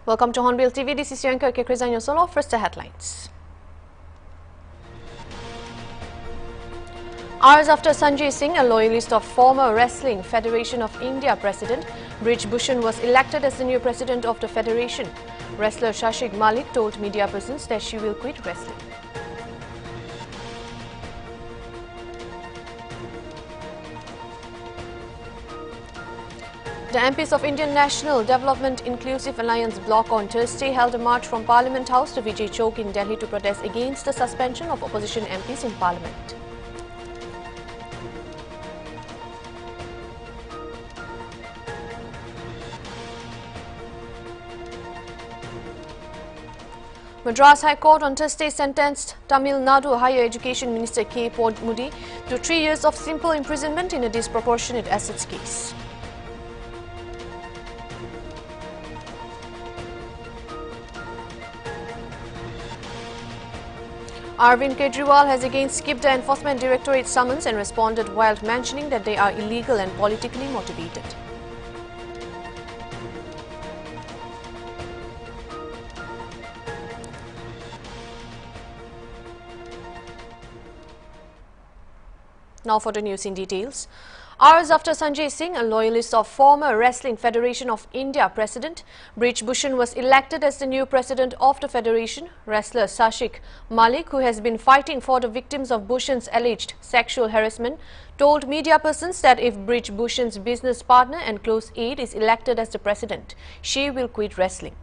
Welcome to Hornbilltv. This is your anchor Krizan Yosolo. First, the headlines. Hours after Sanjay Singh, a loyalist of former Wrestling Federation of India President Brij Bhushan, was elected as the new president of the federation, wrestler Shashik Malik told media persons that she will quit wrestling. The MPs of Indian National Development Inclusive Alliance bloc on Thursday held a march from Parliament House to Vijay Chowk in Delhi to protest against the suspension of opposition MPs in Parliament. Madras High Court on Thursday sentenced Tamil Nadu Higher Education Minister K. Mudi to 3 years of simple imprisonment in a disproportionate assets case. Arvind Kejriwal has again skipped the Enforcement Directorate summons and responded while mentioning that they are illegal and politically motivated. Now for the news in details. Hours after Sanjay Singh, a loyalist of former Wrestling Federation of India President Brij Bhushan, was elected as the new president of the federation, wrestler Shashik Malik, who has been fighting for the victims of Bhushan's alleged sexual harassment, told media persons that if Brij Bhushan's business partner and close aide is elected as the president, she will quit wrestling.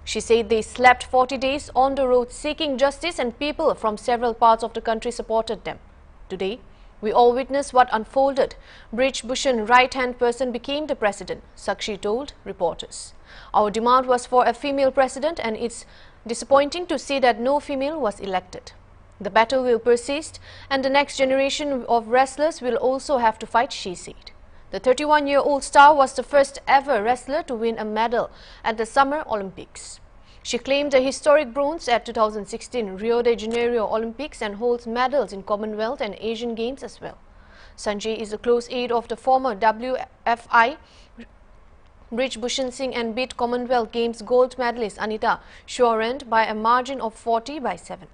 She said they slept 40 days on the road seeking justice and people from several parts of the country supported them. Today, we all witnessed what unfolded. Brij Bhushan's right-hand person became the president, Sakshi told reporters. Our demand was for a female president and it's disappointing to see that no female was elected. The battle will persist and the next generation of wrestlers will also have to fight, she said. The 31-year-old star was the first ever wrestler to win a medal at the Summer Olympics. She claimed a historic bronze at 2016 Rio de Janeiro Olympics and holds medals in Commonwealth and Asian Games as well. Sanjay is a close aide of the former WFI Brij Bhushan Singh and beat Commonwealth Games gold medalist Anita Shorend by a margin of 40/7.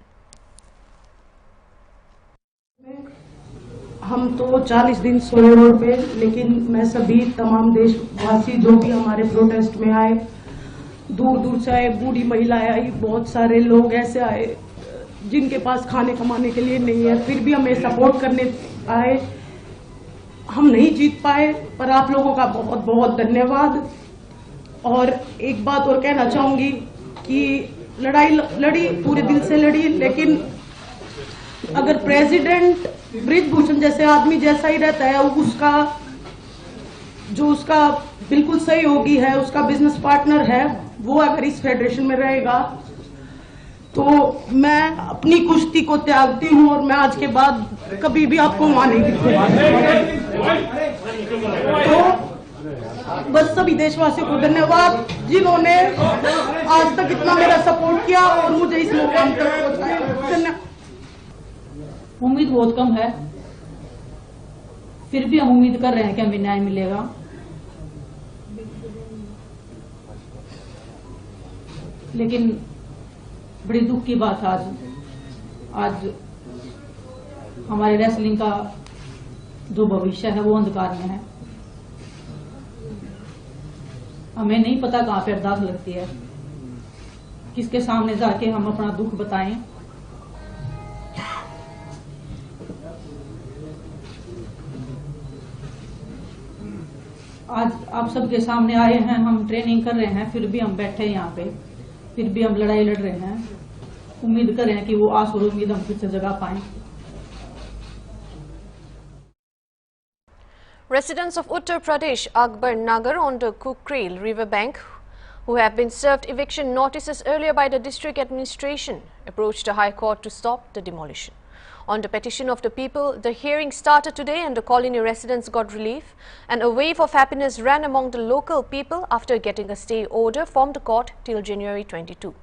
हम तो 40 दिन सोए road पे, लेकिन मैं सभी तमाम देशवासी जो भी हमारे प्रोटेस्ट में आए, दूर दूर से आए, बूढ़ी महिलाएं आई, बहुत सारे लोग ऐसे आए जिनके पास खाने कमाने के लिए नहीं है, फिर भी हमें सपोर्ट करने आए। हम नहीं जीत पाए, पर आप लोगों का बहुत बहुत धन्यवाद। और एक बात और कहना चाहूंगी कि लड़ाई लड़ी, पूरे दिल से लड़ी, लेकिन अगर प्रेसिडेंट ब्रिज भूषण जैसे आदमी जैसा ही रहता है, उसका बिल्कुल सहयोगी है, उसका बिजनेस पार्टनर है, वो अगर इस फेडरेशन में रहेगा तो मैं अपनी कुश्ती को त्यागती हूं और मैं आज के बाद कभी भी आपको वहां नहीं दिखूंगा। तो बस सभी देशवासियों को धन्यवाद जिन्होंने आज तक इतना मेरा सपोर्ट किया और मुझे इस मुकाम तक पहुंचाया। धन्यवाद। उम्मीद बहुत कम है, फिर भी हम उम्मीद कर रहे हैं कि हमें न्याय मिलेगा। लेकिन बड़ी दुख की बात आज हमारे रेसलिंग का जो भविष्य है वो अंधकार में है। हमें नहीं पता कहां पे अरदास लगती है, किसके सामने जाके हम अपना दुख बताएं। आज आप सबके सामने आए हैं, हम ट्रेनिंग कर रहे हैं, फिर भी हम बैठे हैं यहाँ पे, फिर भी हम लड़ाई लड़ रहे हैं। उम्मीद कर रहे हैं कि वो आस और उम्मीद हम फिर से जगा पाएं। Residents of Uttar Pradesh, Akbar Nagar on the Kukril riverbank, who have been served eviction notices earlier by the district administration, approached the High Court to stop the demolition. On the petition of the people, the hearing started today and the colony residents got relief, and a wave of happiness ran among the local people after getting a stay order from the court till January 22.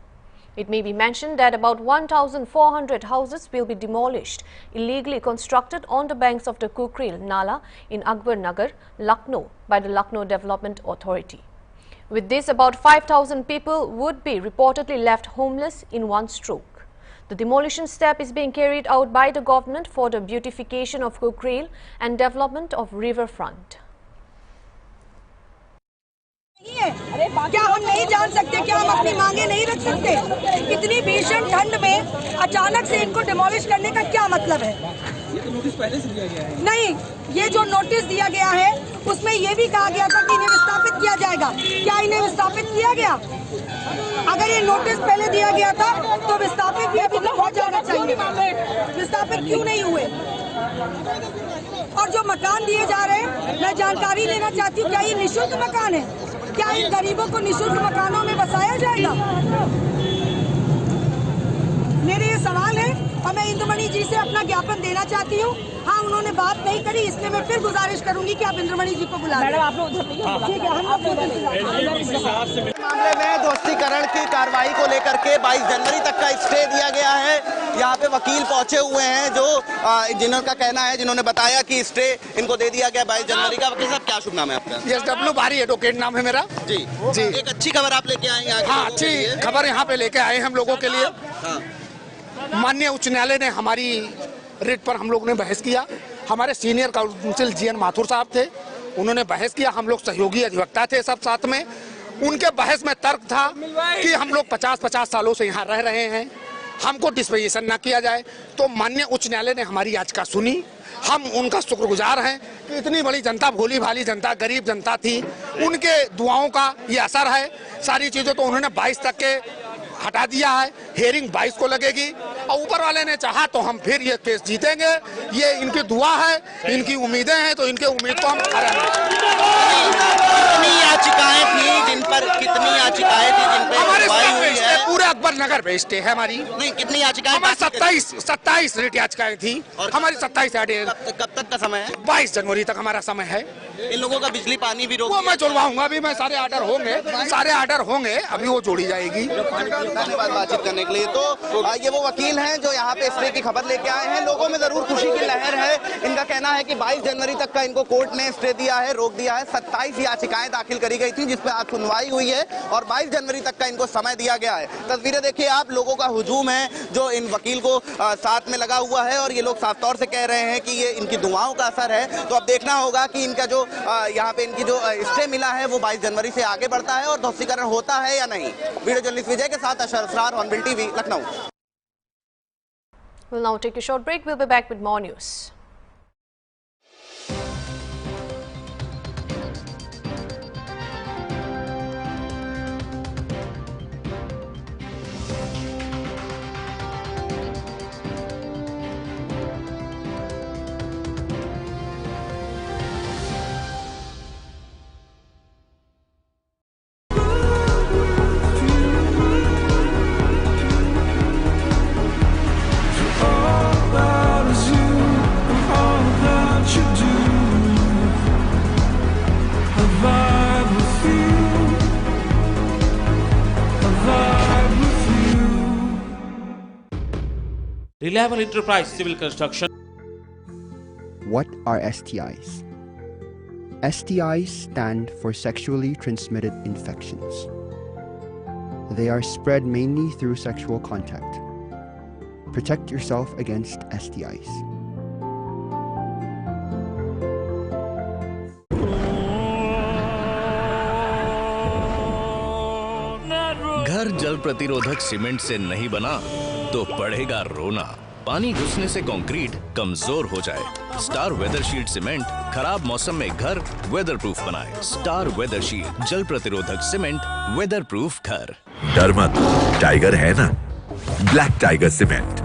It may be mentioned that about 1,400 houses will be demolished, illegally constructed on the banks of the Kukril Nala in Akbar Nagar, Lucknow, by the Lucknow Development Authority. With this, about 5,000 people would be reportedly left homeless in one stroke. The demolition step is being carried out by the government for the beautification of Kukrail and development of riverfront. क्या हम नहीं जान सकते, क्या हम अपनी मांगे नहीं रख सकते? इतनी भीषण ठंड में अचानक से इनको डिमोलिश करने का क्या मतलब है? ये तो नोटिस पहले से दिया गया है। नहीं, ये जो नोटिस दिया गया है उसमें ये भी कहा गया था कि इन्हें विस्थापित किया जाएगा। क्या इन्हें विस्थापित किया गया? अगर ये नोटिस पहले दिया गया था तो विस्थापित भी अभी तक हो जाना चाहिए। विस्थापित क्यों नहीं हुए? और जो मकान दिए जा रहे हैं, मैं जानकारी लेना चाहती हूँ, क्या ये निःशुल्क मकान है? क्या इन गरीबों को निःशुल्क मकानों में बसाया जाएगा? मेरे ये सवाल है और मैं इंद्रमणि जी से अपना ज्ञापन देना चाहती हूँ। हाँ, उन्होंने बात नहीं करी, इसलिए मैं फिर गुजारिश करूंगी कि आप इंद्रमणि जी को बुला लें। मैडम, आप लोग उधर नहीं हो। ठीक है, हम लोग मामले में दोस्तीकरण की कार्रवाई को लेकर के 22 जनवरी तक का स्टे दिया गया है। यहाँ पे वकील पहुंचे हुए हैं जो जिनका कहना है, जिन्होंने बताया कि स्टे इनको दे दिया गया 22 जनवरी का। वकील साहब, क्या शुभ नाम है आपका? SW बारी एडवोकेट नाम है मेरा। जी जी, एक अच्छी खबर आप लेके आए हैं। हाँ, अच्छी खबर यहाँ पे लेके आए हम लोगों के लिए। माननीय उच्च न्यायालय ने हमारी रिट पर हम लोग ने बहस किया। हमारे सीनियर काउंसिल GN माथुर साहब थे, उन्होंने बहस किया। हम लोग सहयोगी अधिवक्ता थे सब साथ में। उनके बहस में तर्क था कि हम लोग 50-50 सालों से यहाँ रह रहे हैं, हमको डिस्पोजिशन ना किया जाए। तो माननीय उच्च न्यायालय ने हमारी याचिका सुनी। हम उनका शुक्रगुजार हैं कि इतनी बड़ी जनता, भोली भाली जनता, गरीब जनता थी, उनके दुआओं का ये असर है। सारी चीज़ें तो उन्होंने 22 तक के हटा दिया है। हेयरिंग 22 को लगेगी और ऊपर वाले ने चाहा तो हम फिर ये केस जीतेंगे। ये इनकी दुआ है, इनकी उम्मीदें हैं, तो इनके उम्मीद को हम करेंगे। कितनी याचिकाएं थी जिन पर हमारे हुई है? पूरे अकबर नगर में स्टे है हमारी। नहीं, कितनी याचिकाएं? हमारी 27 रिट याचिकाएं थी और हमारी 27 कब तक का समय है? 22 जनवरी तक हमारा समय है। इन लोगों का बिजली पानी भी रोक वो मैं जुड़वाऊंगा। अभी मैं सारे आर्डर होंगे, अभी वो जोड़ी जाएगी। धन्यवाद बातचीत करने के लिए। तो ये वो वकील हैं जो यहाँ पे स्टे की खबर लेके आए हैं। लोगों में जरूर खुशी की लहर है। इनका कहना है कि 22 जनवरी तक का इनको कोर्ट ने स्टे दिया है, रोक दिया है। 27 याचिकाएं दाखिल करी गई थी जिस पे आज सुनवाई हुई है और 22 जनवरी तक का इनको समय दिया गया है। तस्वीरें देखिए आप, लोगों का हुजूम है जो इन वकील को साथ में लगा हुआ है और ये लोग साफ तौर से कह रहे हैं कि ये इनकी दुआओं का असर है। तो अब देखना होगा कि इनका जो यहाँ पे इनकी जो स्टे मिला है वो 22 जनवरी से आगे बढ़ता है और ध्वस्तीकरण होता है या नहीं। वीडियो जर्नलिस्ट विजय के साथ अशरफरार, Hornbill TV, Lucknow. We'll now take a short break. We'll be back with more news. Reliable Enterprise Civil Construction. What are STIs? STIs stand for sexually transmitted infections. They are spread mainly through sexual contact. Protect yourself against STIs. घर जल प्रतिरोधक cement से नहीं बना तो पड़ेगा रोना। पानी घुसने से कंक्रीट कमजोर हो जाए। स्टार वेदर शीट सीमेंट खराब मौसम में घर वेदर प्रूफ बनाए। स्टार वेदर शीट जल प्रतिरोधक सीमेंट, वेदर प्रूफ घर। डर मत, टाइगर है ना, black tiger cement.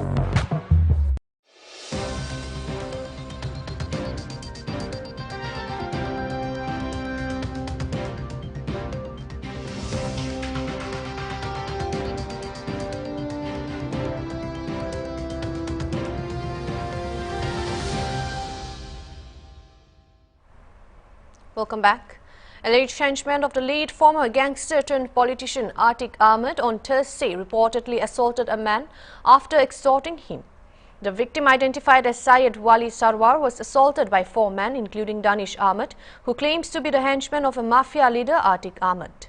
Welcome back. Alleged henchman of the late former gangster turned politician Atiq Ahmed on Thursday reportedly assaulted a man after extorting him. The victim, identified as Syed Wali Sarwar, was assaulted by 4 men, including Danish Ahmed, who claims to be the henchman of a mafia leader Atiq Ahmed.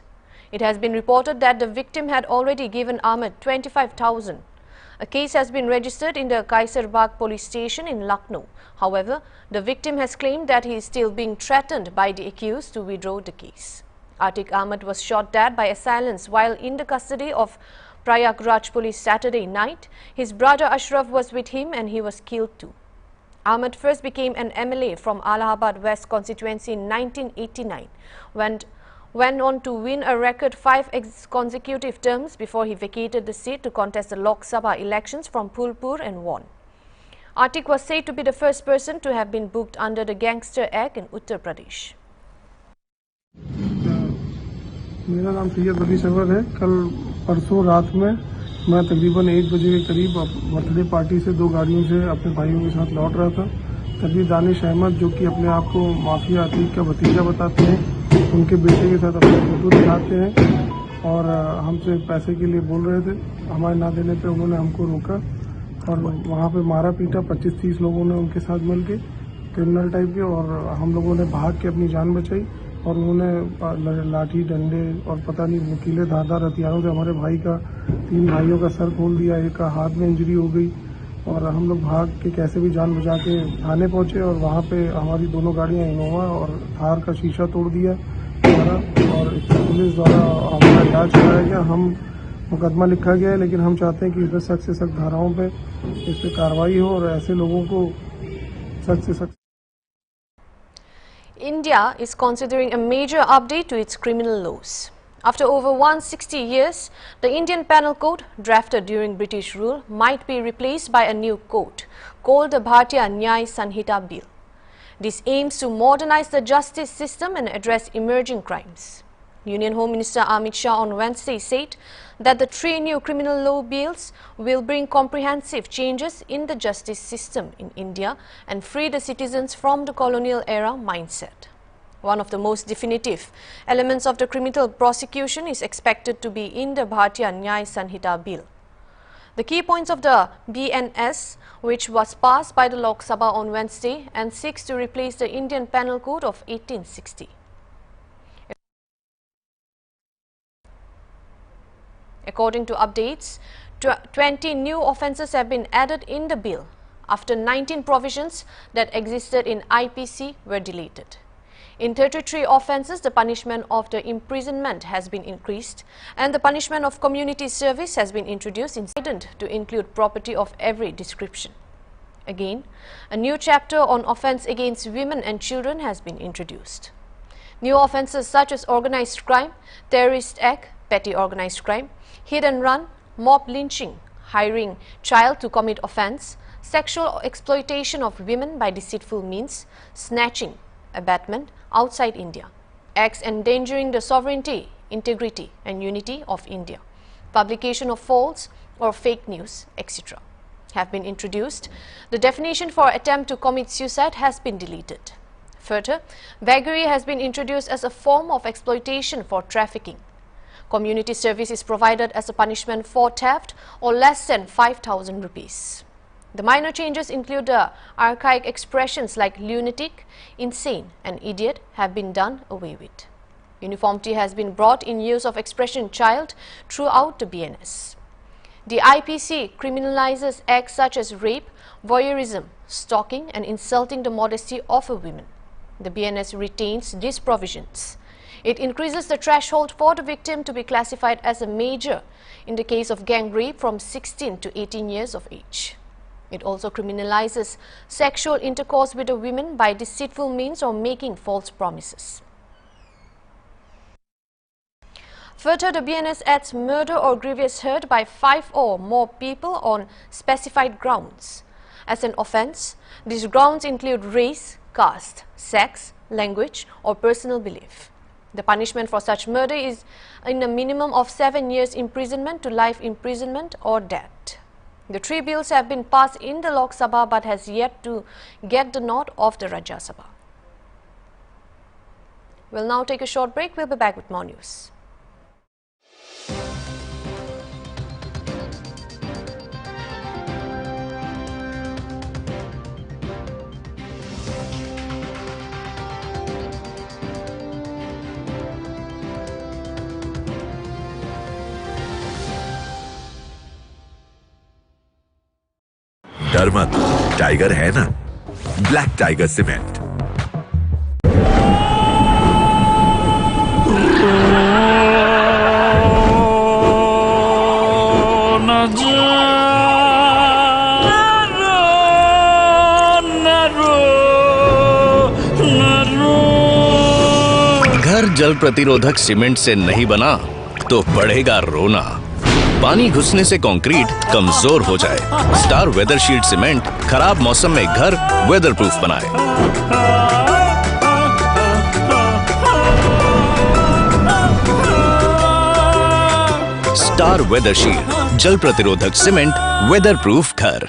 It has been reported that the victim had already given Ahmed 25,000. A case has been registered in the Kaisarbagh police station in Lucknow. However, the victim has claimed that he is still being threatened by the accused to withdraw the case. Atiq Ahmed was shot dead by assailants while in the custody of Prayagraj police Saturday night. His brother Ashraf was with him and he was killed too. Ahmed first became an MLA from Allahabad West constituency in 1989, went on to win a record 5 consecutive terms before he vacated the seat to contest the Lok Sabha elections from Phulpur and won. Atiq was said to be the first person to have been booked under the Gangster Act in Uttar Pradesh. मेरा नाम सैयद वली server है। कल परसों रात में मैं तकरीबन 1 बजे के करीब बर्थडे पार्टी से 2 गाड़ियों से अपने भाइयों के साथ लौट रहा था। तभी दानिश अहमद, जो कि अपने आप को माफिया अतीक का भतीजा बताते हैं, उनके बेटे के साथ अपने फोटो दिखाते हैं और हमसे पैसे के लिए बोल रहे थे। हमारे ना देने पे उन्होंने हमको रोका और वहाँ पे मारा पीटा। 25-30 लोगों ने उनके साथ मिलके क्रिमिनल टाइप के, और हम लोगों ने भाग के अपनी जान बचाई और उन्होंने लाठी डंडे और पता नहीं नुकीले धारदार हथियारों से हमारे भाई का 3 भाइयों का सर खोल दिया। एक का हाथ में इंजरी हो गई और हम लोग भाग के कैसे भी जान बचा के थाने पहुंचे और वहाँ पे हमारी दोनों गाड़ियां इनोवा और थार का शीशा तोड़ दिया हमारा, और पुलिस द्वारा हमारा इलाज कराया गया। हम मुकदमा लिखा गया है, लेकिन हम चाहते हैं कि इस सख्त से सख्त धाराओं पे इस पर कार्रवाई हो और ऐसे लोगों को सख्त से सख्त। India is considering a major update to its criminal laws. After over 160 years, the Indian Penal Code, drafted during British rule, might be replaced by a new code called the Bharatiya Nyay Sanhita Bill. This aims to modernize the justice system and address emerging crimes. Union Home Minister Amit Shah on Wednesday said that the 3 new criminal law bills will bring comprehensive changes in the justice system in India and free the citizens from the colonial era mindset. One of the most definitive elements of the criminal prosecution is expected to be in the Bharatiya Nyay Sanhita Bill. The key points of the BNS, which was passed by the Lok Sabha on Wednesday and seeks to replace the Indian Penal Code of 1860. According to updates, 20 new offences have been added in the bill after 19 provisions that existed in IPC were deleted. In 33 offences, the punishment of the imprisonment has been increased and the punishment of community service has been introduced to include property of every description. Again, a new chapter on offence against women and children has been introduced. New offences such as organised crime, terrorist act, petty organised crime, hit and run, mob lynching, hiring child to commit offence, sexual exploitation of women by deceitful means, snatching, abetment outside India, acts endangering the sovereignty, integrity and unity of India, publication of false or fake news, etc. have been introduced. The definition for attempt to commit suicide has been deleted. Further, beggary has been introduced as a form of exploitation for trafficking. Community service is provided as a punishment for theft or less than 5,000 rupees. The minor changes include the archaic expressions like lunatic, insane and idiot have been done away with. Uniformity has been brought in use of expression child throughout the BNS. The IPC criminalizes acts such as rape, voyeurism, stalking and insulting the modesty of a woman. The BNS retains these provisions. It increases the threshold for the victim to be classified as a major in the case of gang rape from 16 to 18 years of age. It also criminalizes sexual intercourse with a woman by deceitful means or making false promises. Further, the BNS adds murder or grievous hurt by 5 or more people on specified grounds. As an offence, these grounds include race, caste, sex, language or personal belief. The punishment for such murder is in a minimum of 7 years imprisonment to life imprisonment or death. The 3 bills have been passed in the Lok Sabha but has yet to get the nod of the Rajya Sabha. We'll now take a short break. We'll be back with more news. डर मत, tiger है ना, black tiger cement. घर जल प्रतिरोधक cement से नहीं बना तो पड़ेगा रोना। पानी घुसने से कंक्रीट कमजोर हो जाए। स्टार वेदरशीट सीमेंट खराब मौसम में घर वेदर प्रूफ बनाए। स्टार वेदरशीट जल प्रतिरोधक सीमेंट, वेदर प्रूफ घर।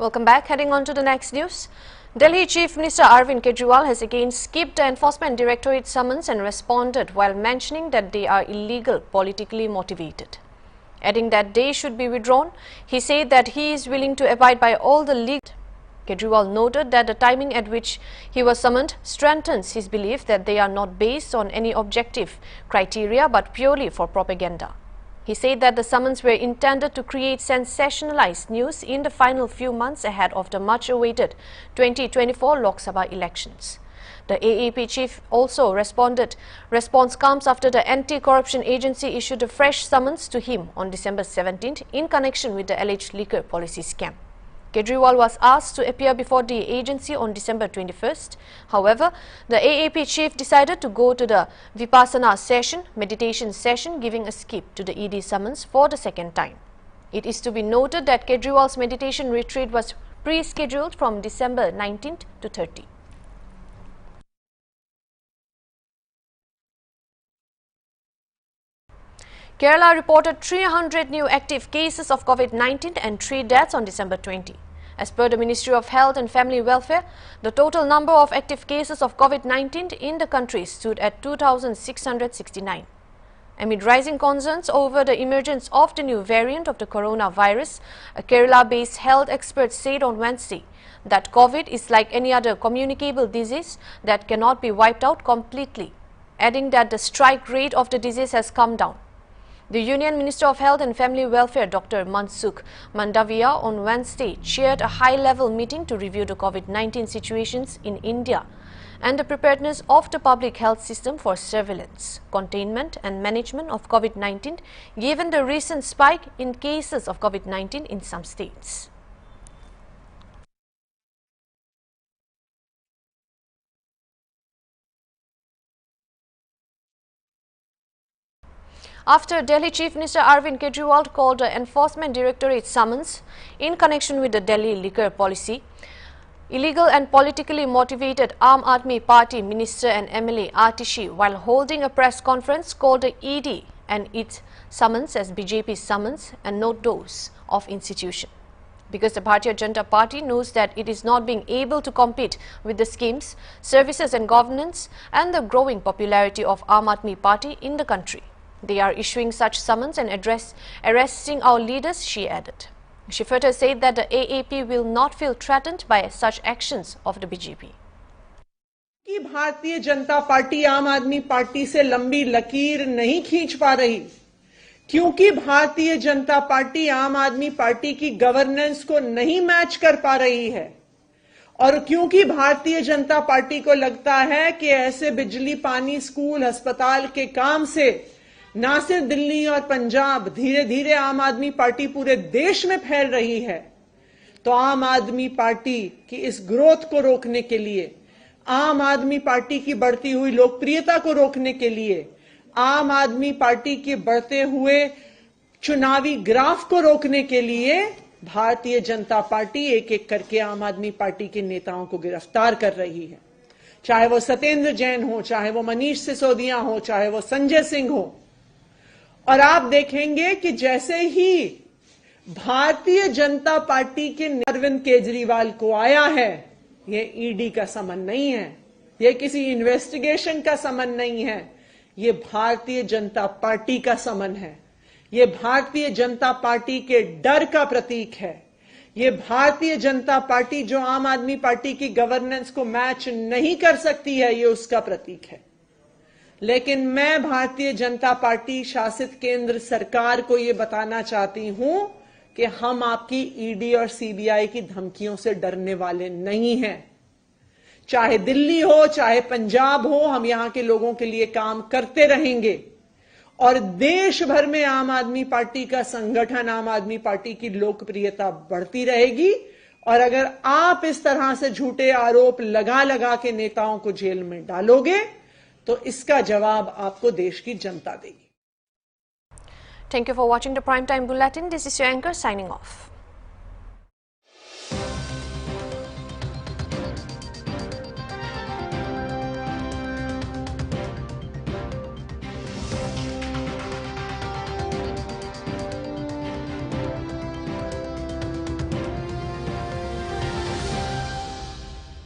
Welcome back. Heading on to the next news. Delhi Chief Minister Arvind Kejriwal has again skipped the Enforcement Directorate summons and responded while mentioning that they are illegal, politically motivated. Adding that they should be withdrawn, he said that he is willing to abide by all the legal. Kejriwal noted that the timing at which he was summoned strengthens his belief that they are not based on any objective criteria but purely for propaganda. He said that the summons were intended to create sensationalized news in the final few months ahead of the much-awaited 2024 Lok Sabha elections. The AAP chief also responded. Response comes after the anti-corruption agency issued a fresh summons to him on December 17th in connection with the alleged liquor policy scam. Kejriwal was asked to appear before the agency on December 21st. However, the AAP chief decided to go to the Vipassana session, meditation session, giving a skip to the ED summons for the second time. It is to be noted that Kejriwal's meditation retreat was pre-scheduled from December 19th to 30th. Kerala reported 300 new active cases of COVID-19 and 3 deaths on December 20. As per the Ministry of Health and Family Welfare, the total number of active cases of COVID-19 in the country stood at 2,669. Amid rising concerns over the emergence of the new variant of the coronavirus, a Kerala-based health expert said on Wednesday that COVID is like any other communicable disease that cannot be wiped out completely, adding that the strike rate of the disease has come down. The Union Minister of Health and Family Welfare, Dr. Mansukh Mandaviya, on Wednesday chaired a high-level meeting to review the COVID-19 situations in India and the preparedness of the public health system for surveillance, containment and management of COVID-19, given the recent spike in cases of COVID-19 in some states. After Delhi Chief Minister Arvind Kejriwal called the Enforcement Directorate summons in connection with the Delhi liquor policy, illegal and politically motivated Aam Aadmi Party Minister and MLA Atishi, while holding a press conference, called the ED and its summons as BJP's summons and not those of institution. Because the Bharatiya Janata Party knows that it is not being able to compete with the schemes, services and governance and the growing popularity of Aam Aadmi Party in the country. They are issuing such summons and arresting our leaders, she added. She further said that the AAP will not feel threatened by such actions of the BJP. कि Bharatiya Janata party आम आदमी party से लंबी लकीर नहीं खींच पा रही, क्योंकि भारतीय जनता पार्टी आम आदमी पार्टी की गवर्नेंस को नहीं मैच कर पा रही है और क्योंकि भारतीय जनता पार्टी को लगता है कि ऐसे बिजली, पानी, स्कूल, अस्पताल के काम से ना सिर्फ दिल्ली और पंजाब, धीरे धीरे आम आदमी पार्टी पूरे देश में फैल रही है, तो आम आदमी पार्टी की इस ग्रोथ को रोकने के लिए, आम आदमी पार्टी की बढ़ती हुई लोकप्रियता को रोकने के लिए आम आदमी पार्टी के बढ़ते हुए चुनावी ग्राफ को रोकने के लिए भारतीय जनता पार्टी एक एक करके आम आदमी पार्टी के नेताओं को गिरफ्तार कर रही है। चाहे वो सत्येंद्र जैन हो, चाहे वो मनीष सिसोदिया हो, चाहे वो संजय सिंह हो। और आप देखेंगे कि जैसे ही भारतीय जनता पार्टी के अरविंद केजरीवाल को आया है, ये ईडी का समन नहीं है, ये किसी इन्वेस्टिगेशन का समन नहीं है, ये भारतीय जनता पार्टी का समन है। ये भारतीय जनता पार्टी के डर का प्रतीक है। ये भारतीय जनता पार्टी जो आम आदमी पार्टी की गवर्नेंस को मैच नहीं कर सकती है, ये उसका प्रतीक है। लेकिन मैं भारतीय जनता पार्टी शासित केंद्र सरकार को यह बताना चाहती हूं कि हम आपकी ईडी और सीबीआई की धमकियों से डरने वाले नहीं हैं। चाहे दिल्ली हो, चाहे पंजाब हो, हम यहां के लोगों के लिए काम करते रहेंगे। और देश भर में आम आदमी पार्टी का संगठन, आम आदमी पार्टी की लोकप्रियता बढ़ती रहेगी। और अगर आप इस तरह से झूठे आरोप लगा लगा के नेताओं को जेल में डालोगे तो इसका जवाब आपको देश की जनता देगी। Thank you for watching the Prime Time Bulletin. This is your anchor signing off.